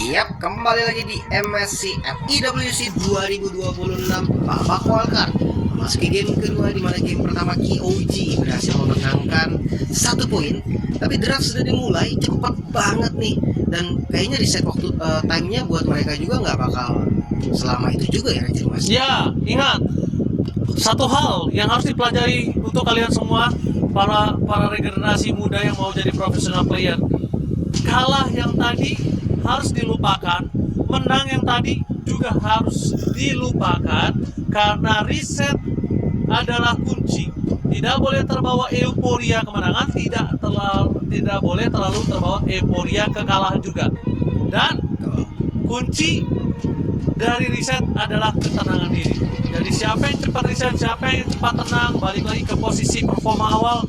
Yap, kembali lagi di MSC FIWC 2026 babak wildcard. Memasuki game kedua di mana game pertama KOG berhasil memenangkan 1 poin. Tapi draft sudah dimulai cepat banget nih, dan kayaknya reset waktu time-nya buat mereka juga nggak bakal selama itu juga ya, Ranger Mas. Ya, ingat satu hal yang harus dipelajari untuk kalian semua, para regenerasi muda yang mau jadi professional player. Kalah yang tadi harus dilupakan, menang yang tadi juga harus dilupakan, karena reset adalah kunci. Tidak boleh terbawa euforia kemenangan, tidak boleh terlalu terbawa euforia kekalahan juga. Dan kunci dari reset adalah ketenangan diri. Jadi siapa yang cepat reset, siapa yang cepat tenang, balik lagi ke posisi performa awal,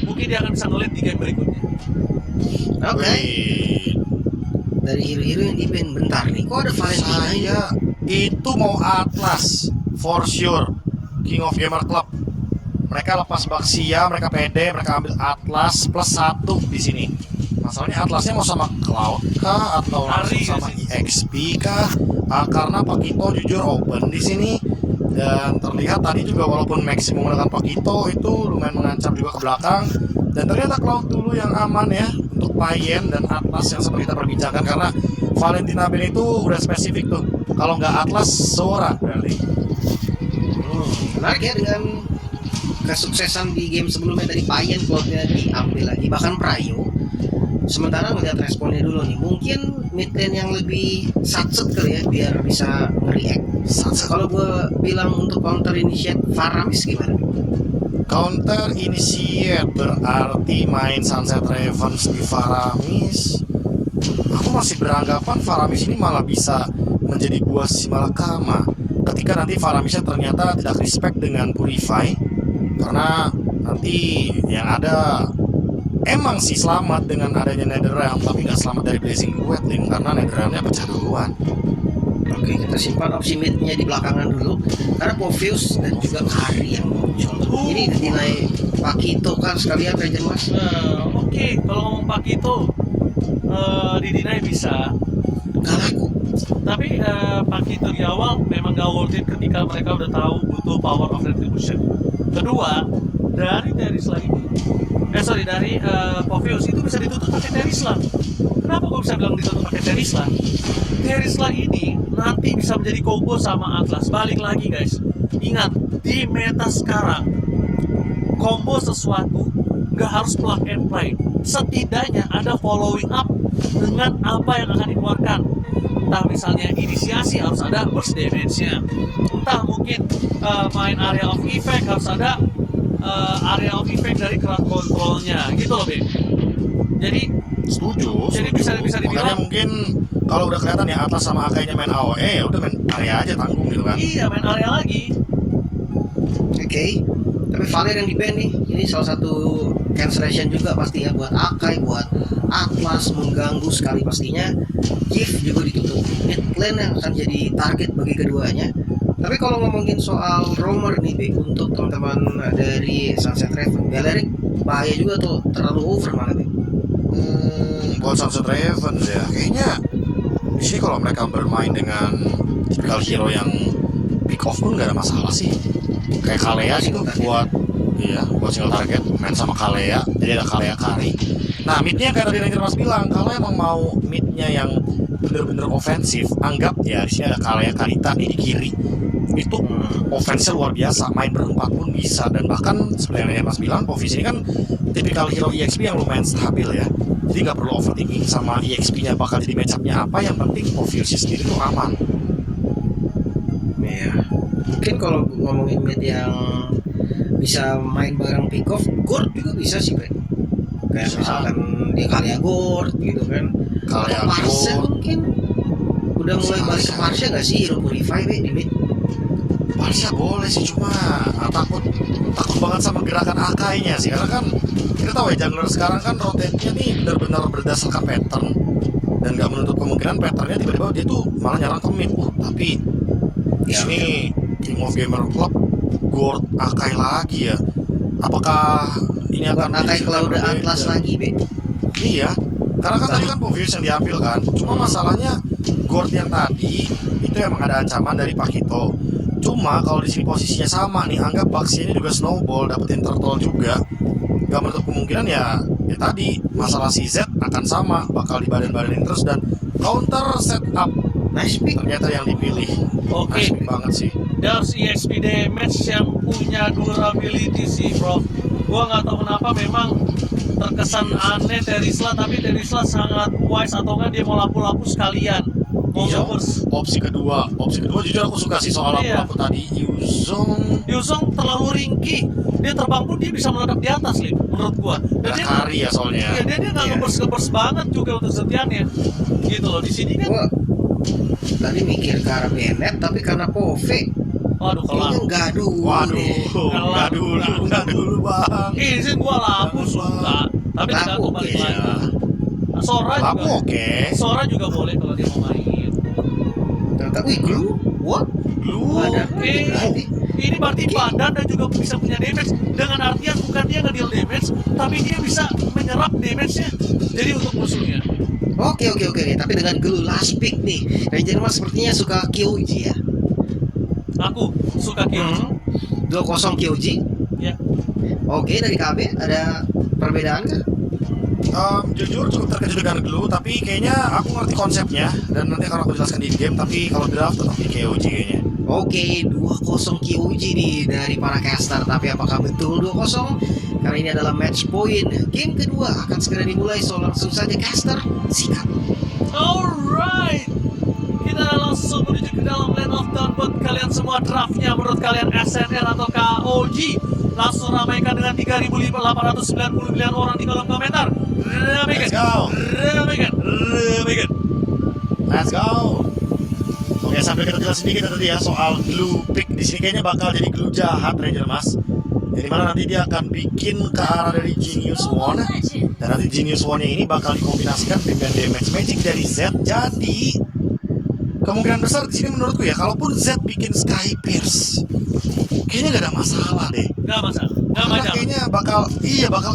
mungkin dia akan bisa ngelit di game berikutnya. Oke. Dari hero-hero yang di-ban, bentar nih, kok ada Valentina? Saya itu mau Atlas for sure, King of Gamer Club. Mereka lepas Baxia, mereka pede, mereka ambil Atlas plus 1 di sini. Masalahnya Atlasnya mau sama Cloud kah atau langsung sama EXP kah? Karena Pakito jujur open di sini, dan terlihat tadi juga walaupun maksimum menggunakan Pakito itu lumayan mengancam juga ke belakang. Dan ternyata Cloud dulu yang aman ya untuk Payen dan Atlas yang seperti kita perbincangkan, karena Valentina Ben itu udah spesifik tuh. Kalau nggak Atlas, Sora berarti. Menarik ya, dengan kesuksesan di game sebelumnya dari Payen, Cloudnya diambil lagi, bahkan Prayo. Sementara melihat responnya dulu nih, mungkin mid lane yang lebih satset kali ya, biar bisa nge-react. Kalau gue bilang untuk counter initiate Faramis gimana? Counter initiate berarti main Sunset Ravens di Faramis. Aku masih beranggapan Faramis ini malah bisa menjadi buah si malakama ketika nanti Faramisnya ternyata tidak respect dengan Purify, karena nanti yang ada emang sih selamat dengan adanya Netherrealm, tapi nggak selamat dari Blazing Wetling karena Netherrealmnya pecah duluan. Oke, kita simpan opsi mid-nya di belakangan dulu, karena Povius dan juga Kari yang muncul. Ini dinilai Pakito kan sekalian, Ranger Mas. Oke, kalau ngomong Pakito, didinai bisa. Gak laku. Tapi Pakito di awal memang gak worth it ketika mereka udah tahu butuh power of retribution. Kedua, dari Terisla ini, dari Povius itu bisa ditutup pakai Terisla. Kenapa gue bisa bilang ditutup pakai Terisla? Terisla ini nanti bisa menjadi combo sama Atlas. Balik lagi guys, ingat di meta sekarang, combo sesuatu nggak harus plug and play. Setidaknya ada following up dengan apa yang akan dikeluarkan. Entah misalnya inisiasi harus ada burst damage-nya, entah mungkin main area of effect harus ada area of effect dari crowd control-nya, gitu loh Beb. Jadi Setuju. bisa Makanya dibilang mungkin kalau udah kelihatan ya Atlas sama Akainya main AOE, ya udah main area aja tanggung gitu kan. iya, main area lagi. Oke. Tapi Valer yang di-ban nih, ini salah satu cancellation juga pasti ya buat Akai, buat Atlas, mengganggu sekali pastinya. Gift juga ditutup, mid lane yang akan jadi target bagi keduanya. Tapi kalau ngomongin soal roamer nih, Be, untuk teman-teman dari Sunset Raven, Beleric bahaya juga tuh, terlalu over malah, Be. Buat Sunset Ravens ya, kayaknya di sini kalau mereka bermain dengan typical hero yang pick off pun nggak ada masalah sih. Kayak Kalea gitu buat single target, main sama Kalea, jadi ada Kalea Kari. Nah midnya kayak tadi Ranger Mas bilang, kalau emang mau midnya yang bener-bener ofensif, anggap ya di sini ada Kalea Karita nih di kiri. Itu offense luar biasa, main berempat pun bisa. Dan bahkan seperti yang Ranger Mas bilang, Povius ini kan typical hero EXP yang lumayan stabil ya, jadi nggak perlu overthinking sama EXP-nya bakal jadi matchup-nya apa, yang penting Povius sendiri tuh aman. Iya. Mungkin kalau ngomongin mid yang bisa main bareng pick off, Gord juga bisa sih, Be. Kayak misalkan dia Kalea Gord gitu kan. Kalea Parse Gord. mungkin udah mulai balik ke Parse nggak sih hero Purify, Be, di mid? Parsia boleh sih, cuma takut banget sama gerakan Akainya sih, karena kan kita tahu ya jungler sekarang kan rotate-nya nih benar-benar berdasarkan pattern, dan nggak menutup kemungkinan patternnya tiba-tiba dia tuh malah nyerang ke mid. Tapi di sini King of Gamer Club Gord Akai lagi ya. Apakah ini akan Akai kalau udah Atlas lagi, Be? Iya, Karena kan tadi kan Povius yang diambil kan. Cuma masalahnya Gord yang tadi itu emang ada ancaman dari Pakito. Cuma kalau di sini posisinya sama nih, anggap Baxi ini juga snowball dapetin turtle juga. Gak menutup kemungkinan ya tadi masalah si Z akan sama, bakal dibadan-badanin terus dan counter setup. Nice pick. Ternyata yang dipilih. Oke. Nice pick banget sih. There's EXP damage yang punya durability sih bro. Gua nggak tahu kenapa memang terkesan aneh Terisla, tapi Terisla sangat wise atau enggak dia mau lampu-lampu sekalian mau Iya, nge-burst. opsi kedua jujur aku suka sih soal Iya. aku tadi Yuzong terlalu ringkih, dia terbang pun dia bisa meledak di atas Lip, menurut gua. Dan dia kari ya soalnya. iya, dia nggak Iya. nge-burst banget juga untuk setiannya gitu loh. Di sini kan Gua tadi mikir ke arah Bennett, tapi karena Pove waduh kayaknya kelar. enggak dulu. Waduh, deh. enggak dulu bang. Izin gua lampu suka, tapi Lampu tergantung balik oke, lagi. ya. Nah, Sora Lampu juga, oke. Sora juga boleh kalau dia mau main. Ternyata, wih, glue? What? Lu Ada Oke. berarti. Ini berarti badan dan juga bisa punya damage. Dengan artian bukan dia nge-deal damage, tapi dia bisa menyerap damage-nya. Jadi untuk musuhnya. Oke. Tapi dengan glue last pick nih, Ranger Mas sepertinya suka Kyoji ya. Aku suka Kyoji. 2-0 Kyoji. Ya. Oke, dari KB ada perbedaan kah? jujur cukup terkejut dengan Glue, tapi kayaknya aku ngerti konsepnya dan nanti akan aku jelaskan di game. Tapi kalau draft tetap di KOG kayaknya. Oke, 2-0 Kyoji nih dari para caster. Tapi apakah betul 2-0? Karena ini adalah match point. Game kedua akan segera dimulai, so langsung saja caster sikat. Alright. Kita langsung menuju ke dalam Land of Dawn. Buat kalian semua draftnya menurut kalian SNR atau KOG? Langsung ramaikan dengan 3.899 orang di kolom komentar. Ramaikan. Let's go. Ramaikan. Let's go. Oke, sambil kita jelasin dikit tadi ya soal Glue pick di sini kayaknya bakal jadi Glue jahat Ranger Mas. Jadi mana nanti dia akan bikin ke arah dari Genius One dan nanti Genius One-nya ini bakal dikombinasikan dengan damage magic dari Z. Jadi kemungkinan besar di sini menurutku ya, kalaupun Z bikin Sky Pierce, kayaknya gak ada masalah deh. Gak masalah. Karena kayaknya bakal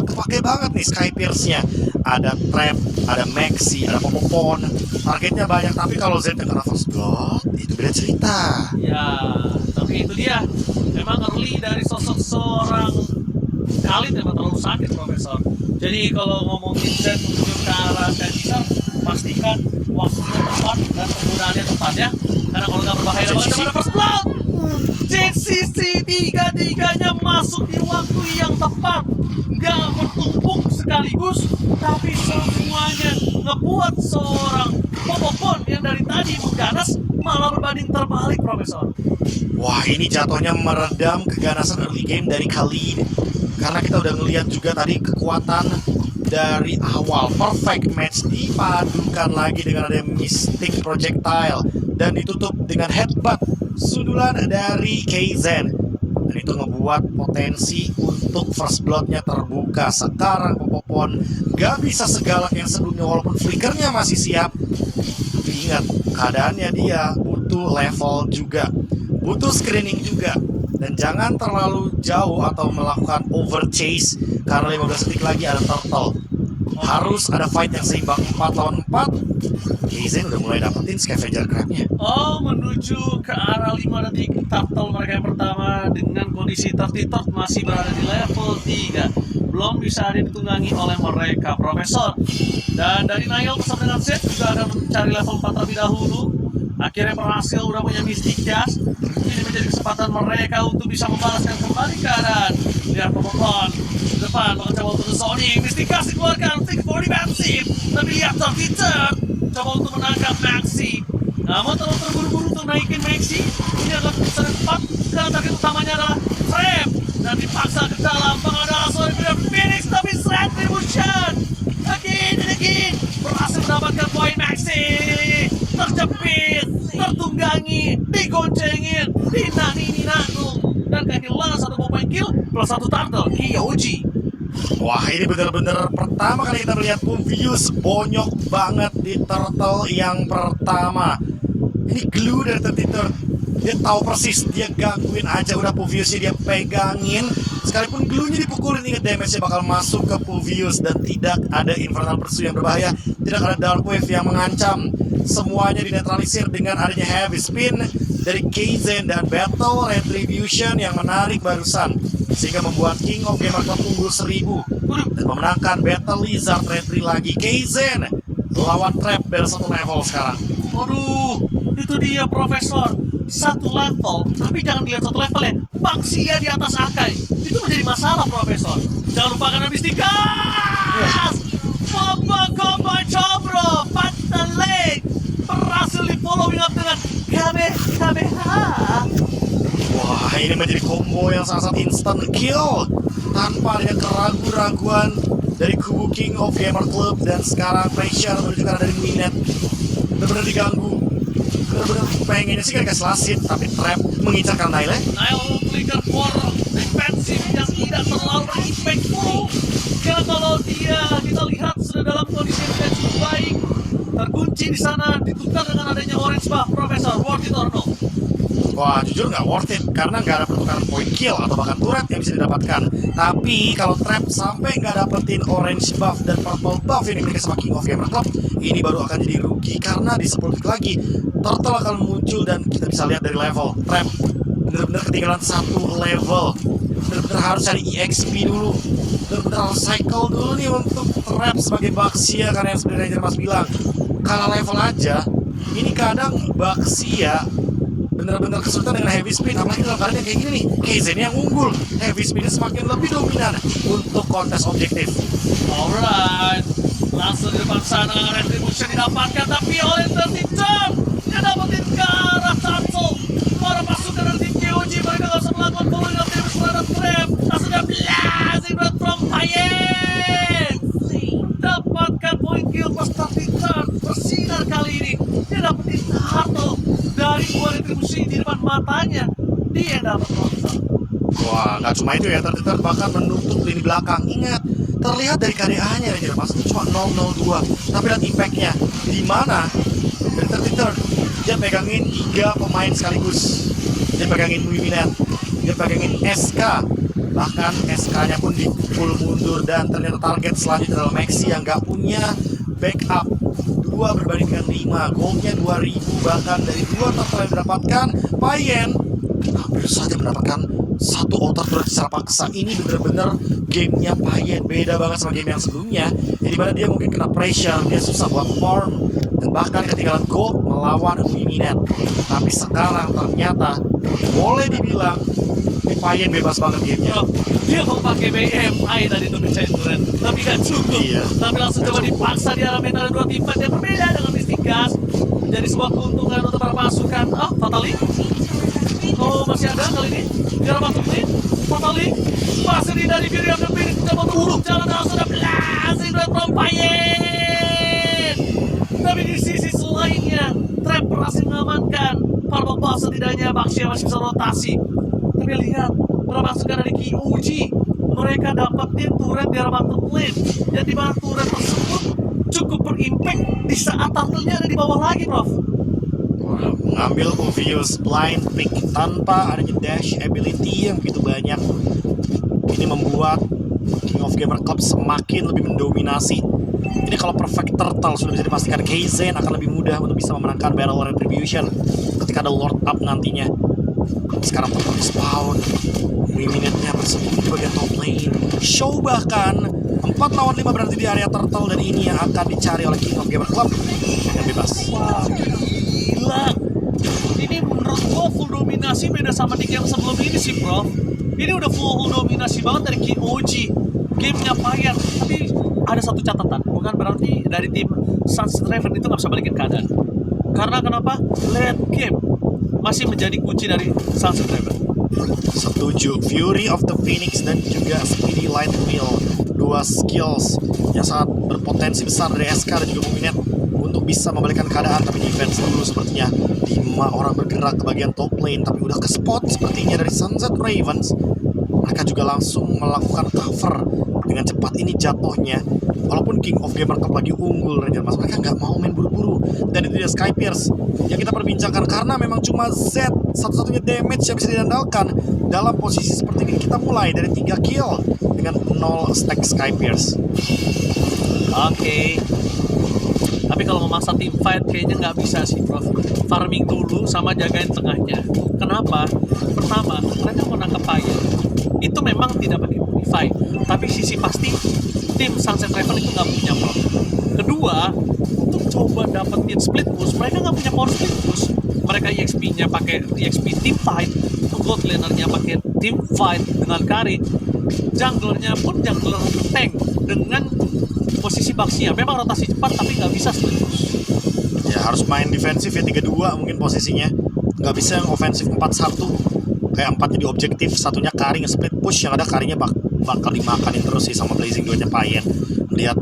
kepake banget nih Sky Pierce-nya. Ada Trap, ada Maxi, ada Popopon. Targetnya banyak, tapi kalau Z yang kena First Blood, itu beda cerita. Ya, tapi itu dia. Memang early dari sosok seorang Khalid memang terlalu sakit, Profesor. Jadi kalau ngomongin Z menuju ke arah Sensor, pastikan waktunya tepat dan penggunaannya tepat ya. Karena kalau nggak berbahaya banget pada First Blood. JCC tiga-tiganya masuk di waktu yang tepat. Nggak bertumpuk sekaligus, tapi semuanya ngebuat seorang Popopon yang dari tadi mengganas malah berbanding terbalik, Profesor. Wah, ini jatuhnya meredam keganasan early game dari Khalid. Karena kita udah ngeliat juga tadi kekuatan dari awal. Perfect match dipadukan lagi dengan ada Mystic Projectile dan ditutup dengan headbutt sundulan dari Kaizen. Dan itu ngebuat potensi untuk First Blood-nya terbuka. Sekarang Popopon gak bisa segalak yang sebelumnya walaupun flickernya masih siap. Tapi ingat, keadaannya dia butuh level juga, butuh screening juga. Dan jangan terlalu jauh atau melakukan over chase karena 15 detik lagi ada turtle. Harus ada fight yang seimbang 4 lawan 4. Kaizen udah mulai dapetin scavenger crab-nya. Oh, menuju ke arah 5 detik turtle mereka yang pertama dengan kondisi turtle masih berada di level 3. Belum bisa ada ditunggangi oleh mereka, Profesor. Dan dari Nail bersama dengan Zed juga akan mencari level 4 terlebih dahulu. Akhirnya berhasil udah punya Mystic Dash. Ini menjadi kesempatan mereka untuk bisa membalaskan kembali keadaan. Lihat Popopon depan mencoba untuk Sonic. Mystic Dash dikeluarkan, Think for defensive. Tapi lihat Turtle coba untuk menangkap Maxi. Namun terlalu terburu-buru untuk naikin Maxi. Ini adalah keputusan yang tepat karena target utamanya adalah Frame. Dan dipaksa ke dalam pengendara Sonic dan Phoenix. Tapi Retribution again and again berhasil mendapatkan poin Maxi. Terjepit, tertunggangi, digoncengin, dinani-nanu, dan kehilangan satu poin kill plus satu turtle KOG. Wah, ini bener-bener pertama kali kita melihat Povius bonyok banget di turtle yang pertama. Ini Glue dari 33 Dia tahu persis, dia gangguin aja udah Puviusnya dia pegangin. Sekalipun Glue-nya dipukulin, ingat damage-nya bakal masuk ke Puvius. Dan tidak ada Infernal Pursuit yang berbahaya, tidak ada Dark Wave yang mengancam. Semuanya dinetralisir dengan adanya Heavy Spin dari Kaizen dan Battle Retribution yang menarik barusan, sehingga membuat King of Gamer Club unggul 1000 dan memenangkan Battle Lizard Retri lagi. Kaizen lawan Trap baru 1 level sekarang. Waduh, itu dia Profesor. 1 level, tapi jangan dilihat 1 level ya. Baxia di atas Akai. Itu menjadi masalah Profesor. Jangan lupakan habis digas. Bomba combo Cobro, Pantalik. Berhasil di following up dengan Kamehameha. Wah, ini menjadi combo yang sangat instant kill tanpa adanya keraguan-raguan dari kubu King of Gamer Club. Dan sekarang pressure menuju ke arah dari Minet. Benar-benar diganggu. Benar-benar pengennya sih dikasih lasit, tapi Trap mengincarkan Nile. Nile flicker for defensif yang tidak terlalu impactful. Karena kalau dia kita lihat sudah dalam kondisi yang cukup baik, terkunci di sana, ditukar dengan adanya orange buff. Profesor, worth it or no? Wah, jujur nggak worth it karena nggak ada pertukaran point kill atau bahkan turret yang bisa didapatkan. Tapi kalau Trap sampai nggak dapetin orange buff dan purple buff yang dimiliki sama King of Gamer Club, ini baru akan jadi rugi karena di 10 detik lagi Turtle akan muncul dan kita bisa lihat dari level Trap bener-bener ketinggalan 1 level. Bener-bener harus cari EXP dulu, bener-bener harus cycle dulu nih untuk Trap sebagai Baxia. Karena yang sebenarnya Mas bilang kalah level aja, ini kadang Baxia bener-bener kesulitan dengan heavy spin. Apalagi dalam keadaan yang kayak gini nih, Kaizen yang unggul, heavy spinnya semakin lebih dominan untuk kontes objektif. Alright, langsung di depan sana retribution didapatkan, tapi oleh Tertiton dia dapetin ke arah Turtle. Para pasukan dari KOG mereka gak usah melakukan following up dari terhadap Trap. Langsung dia blazing blood from Payen. Dapatkan point kill pas Tertiton bersinar kali ini. Dia dapetin Turtle dari 2 retribusi di depan matanya. Dia dapat monster. Wah, nggak cuma itu ya, Tertiton bahkan menutup lini belakang. Ingat, terlihat dari KDA-nya Ranger Mas cuma 002, tapi lihat impact-nya di mana. Dan Tertiton dia pegangin 3 pemain sekaligus. Dia pegangin Wiminet, dia pegangin SK, bahkan SK-nya pun dipukul mundur. Dan ternyata target selanjutnya adalah Maxi yang nggak punya backup. 2 berbanding dengan 5, goldnya 2000. Bahkan dari 2 total yang didapatkan, Payen hampir saja mendapatkan 1 outer turret secara paksa. Ini bener-bener gamenya Payen beda banget sama game yang sebelumnya, yang dimana dia mungkin kena pressure, dia susah buat farm, dan bahkan ketinggalan gold melawan Wiminet. Tapi sekarang ternyata boleh dibilang Payen bebas banget gamenya. Dia mau pakai BMI tadi untuk mencari turret, tapi gak cukup. Iya. Tapi langsung coba dipaksa di arah mental 2 tim yang berbeda dengan Mystic Gas. Menjadi sebuah keuntungan untuk para pasukan. Oh, Fatali. Oh, masih ada kali ini. Biar masuk nih. Fatali. Masih di dari Fury of the Phoenix. Coba turun jalan langsung ada blazing red from Payen. Tapi di sisi selainnya, Trap berhasil mengamankan. Para buff setidaknya Baxia masih bisa rotasi. Tapi lihat, para pasukan dari KOG, mereka dapetin turret di arah bottom lane. Dan di mana turret tersebut cukup berimpact di saat turtle-nya ada di bawah lagi, Prof. Wah, mengambil obvious blind pick tanpa adanya dash ability yang begitu banyak. Ini membuat King of Gamer Club semakin lebih mendominasi. Ini kalau perfect turtle sudah bisa dipastikan Kaizen akan lebih mudah untuk bisa memenangkan Battle Retribution ketika ada Lord Up nantinya. Sekarang turtle spawn, Wiminetnya bersembunyi di bagian top lane. Show bahkan 4 lawan 5 berarti di area turtle, dan ini yang akan dicari oleh King of Gamer Club yang bebas. Wah, gila. Ini menurut gua full dominasi beda sama di game sebelum ini sih, Bro. Ini udah full dominasi banget dari KOG. Gamenya Payen. Tapi ada satu catatan, bukan berarti dari tim Sunset Raven itu nggak bisa balikin keadaan. Karena kenapa? Late game masih menjadi kunci dari Sunset Raven. Setuju. Fury of the Phoenix dan juga Speedy Light Wheel, 2 skills yang sangat berpotensi besar dari SK dan juga Muminet untuk bisa membalikan keadaan. Tapi defense dulu sepertinya 5 orang bergerak ke bagian top lane, tapi udah ke spot sepertinya dari Sunset Ravens. Mereka juga langsung melakukan cover dengan cepat ini jatuhnya. Walaupun King of Gamer Cup lagi unggul Ranger Mas, mereka nggak mau main buru-buru. Dan itu dia Sky Pierce yang kita perbincangkan, karena memang cuma Z satu-satunya damage yang bisa diandalkan dalam posisi seperti ini. Kita mulai dari 3 kill dengan 0 stack Sky Pierce. Oke. Tapi kalau memaksa tim fight kayaknya nggak bisa sih, Prof. Farming dulu sama jagain tengahnya. Kenapa? Pertama, mereka mau nangkep Payet. Itu memang tidak pakai modify. Tapi sisi pasti tim Sunset Raven itu nggak punya Prof. Kedua, untuk coba dapetin split push, mereka nggak punya power split push. Mereka EXP-nya pakai EXP team fight, gold laner-nya pakai team fight dengan Karin. Junglernya pun jungler tank dengan posisi Baxia. Memang rotasi cepat tapi nggak bisa split push. Ya harus main defensif ya, 3-2 mungkin posisinya. Nggak bisa yang ofensif 4-1. Kayak 4 jadi objektif, satunya Kari nge-split push, yang ada Karinya bakal dimakanin terus sih sama Blazing duetnya Payet. Lihat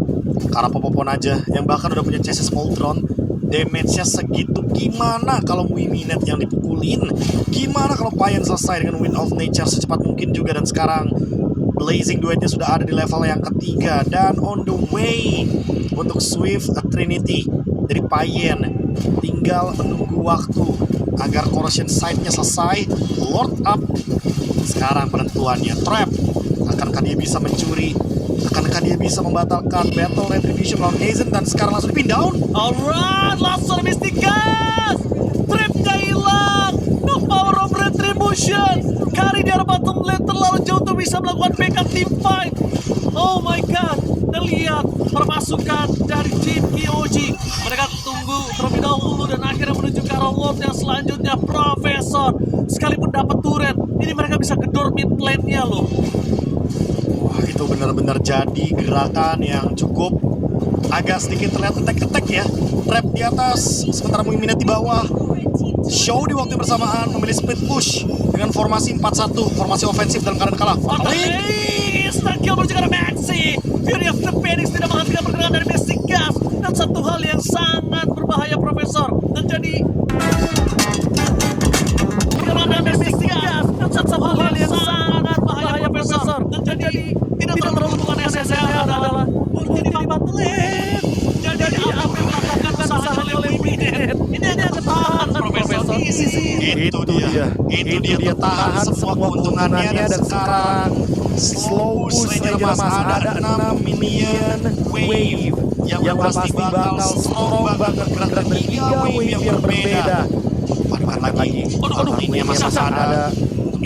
Karapopopon aja yang bahkan udah punya chassis Voltron, damage-nya segitu. Gimana kalau Wiminet yang dipukulin? Gimana kalau Payet selesai dengan Wind of Nature secepat mungkin juga? Dan sekarang Blazing duetnya sudah ada di level yang ketiga dan on the way untuk Swift Trinity dari Payen. Tinggal menunggu waktu agar Corrosion Sight-nya selesai. Lord up. Sekarang penentuannya Trap. Akankah dia bisa mencuri? Akankah dia bisa membatalkan Battle Retribution lawan Hazen? Dan sekarang langsung dipin down. Alright, langsung Mystikas. Tripnya hilang. No power of retribution. Kari di arah bottom lane terlalu jauh untuk bisa melakukan backup team fight. Oh my god. Dan lihat permasukan dari tim KOG. Mereka tunggu terlebih dahulu dan akhirnya menuju ke arah Lord yang selanjutnya Profesor. Sekalipun dapat turret, ini mereka bisa gedor mid lane-nya loh. Wah, itu benar-benar jadi gerakan yang cukup agak sedikit terlihat attack ya. Trap di atas, sementara Muiminet di bawah. Show di waktu yang bersamaan memilih split push dengan formasi 4-1, formasi ofensif dalam keadaan kalah. Instant kill menuju ke arah Maxi. Fury of the Phoenix tidak menghentikan pergerakan dari Mystikas. Dan satu hal yang sangat berbahaya Profesor terjadi. Pergerakan dari Mystikas. Dan satu hal yang sangat bahaya Profesor terjadi. Tidak terlalu bukan SSL adalah untuk di bottom lane. Jadi apa yang melakukan kesalahan oleh Wiminet? Ini hanya ketahan Profesor. Itu dia tahan semua keuntungannya. Dan sekarang slow push Ranger Mas, ada 6 minion wave yang pasti bakal strong banget gerak-gerak dari 3 wave yang berbeda. Bukan lagi. Aduh, ini masih ada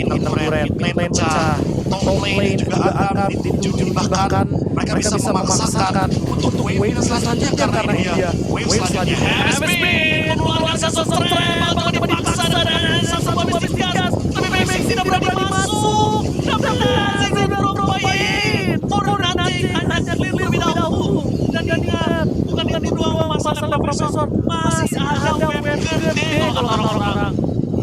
internet, mid lane pecah, top lane juga akan dituju, bahkan mereka bisa memaksakan untuk wave selanjutnya karena dia wave selanjutnya. MSP mengeluarkan satu strength, bahkan dipaksa dan sama Mystikas. Tapi Max tidak berani masuk. Dapat Zigzag bermain. Nanti hanya clear lebih dahulu. Dan ingat, bukan dengan dua masalah Profesor. Masih ada wave gede orang-orang.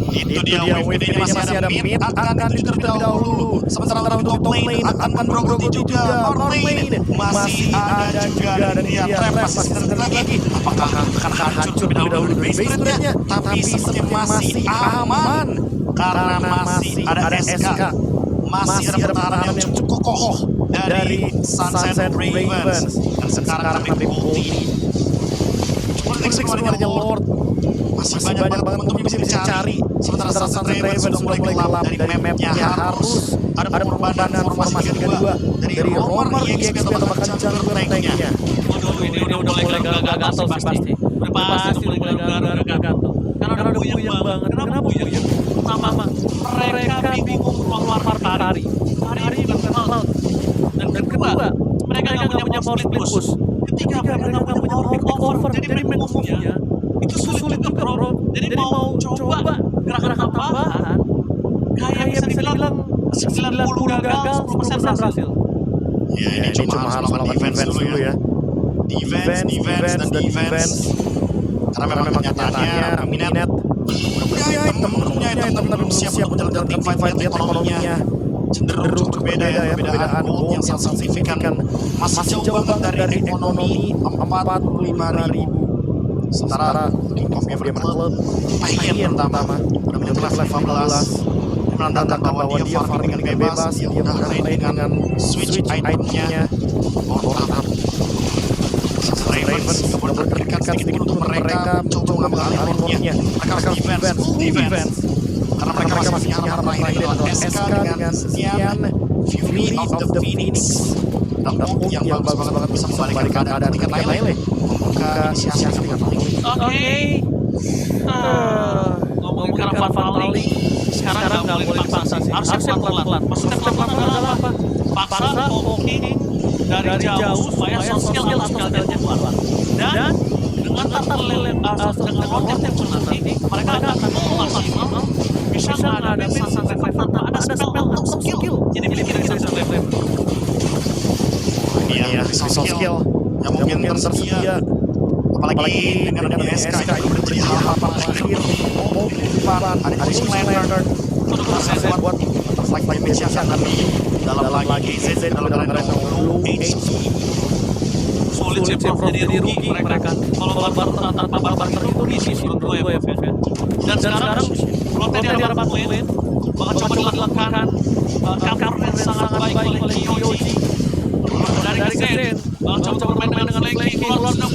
Itu dia wave gede-nya masih ada mid akan dituju terlebih dahulu. Sementara untuk top lane akan mengrogoti juga. Bottom lane masih ada juga dan dia trap masih sedikit lagi. Apakah akan hancur terlebih dahulu base turretnya? Tapi sepertinya masih aman karena masih ada SK. Masih ada pertahanan yang cukup kokoh dari Sunset Ravens. Dan sekarang tapi ulti sebenarnya Lord masih banyak banget untuk bisa dicari. Sementara Sunset Ravens sudah mulai gelap dari mapnya. Harus ada pengorbanan formasi kedua dari Romer EXP atau bahkan jalur tanknya. Ini udah mulai gagal pasti. Udah pasti mulai gagal. Karena udah buyang banget. Kenapa buyang? Pertama, mereka bingung keluar Kari dan kenal. Dan kedua, mereka nggak punya power split push. Ketiga, mereka nggak punya pick over. Jadi move-nya itu sulit juga bro. Jadi mau coba gerakan tambahan, kayak bisa dibilang 90 gagal, 10% berhasil. Ya ini cuma harus melakukan defense dulu ya. Defense. Karena memang kenyataannya Minet punya item tapi belum siap untuk menjalankan tim fight. Lihat ekonominya cenderung berbeda ya, perbedaan gold yang sangat signifikan. Masih jauh banget dari ekonomi 45.000. Sementara King of Gamer Club Payen pertama udah menyentuh level 15, menandakan bahwa dia farming dengan bebas. Dia udah ready dengan switch itemnya Tatap. Ravens kemudian terdekat sedikit untuk mereka mencoba mengambil alih handphonenya. Mereka harus defense. Karena mereka masih punya harapan terakhir adalah SK dengan sekian Fury of the Phoenix. Yang bagus banget bisa membalikan keadaan tingkat Lele. Membuka inisiasi dengan paling. Oke. Ngomongin Karavan Valley, sekarang nggak boleh dipaksa sih. Harusnya pelan-pelan. Maksudnya pelan-pelan adalah apa? Paksa Oki dari jauh supaya sosial skillnya keluar. Dan dengan tata lele dengan roket yang benar ini, mereka akan maksimal bisa menghadapi sang tanpa ada spell atau skill. Jadi kira-kira bisa level. Ini ya, resource skill yang mungkin tersedia. Apalagi dengan SK itu beri harapan terakhir. Ada Splendor buat butterfly damage yang akan lebih dalam lagi. ZZ dalam low HP. Sulit sih jadi rugi mereka. Kalau barbar tanpa barbar itu isi dulu ya. Dan sekarang kalau tadi ada bantuin, bakal coba dilakukan counter yang sangat baik oleh Kyoji. Dari Zen, bakal coba bermain dengan Leki. Kalau sudah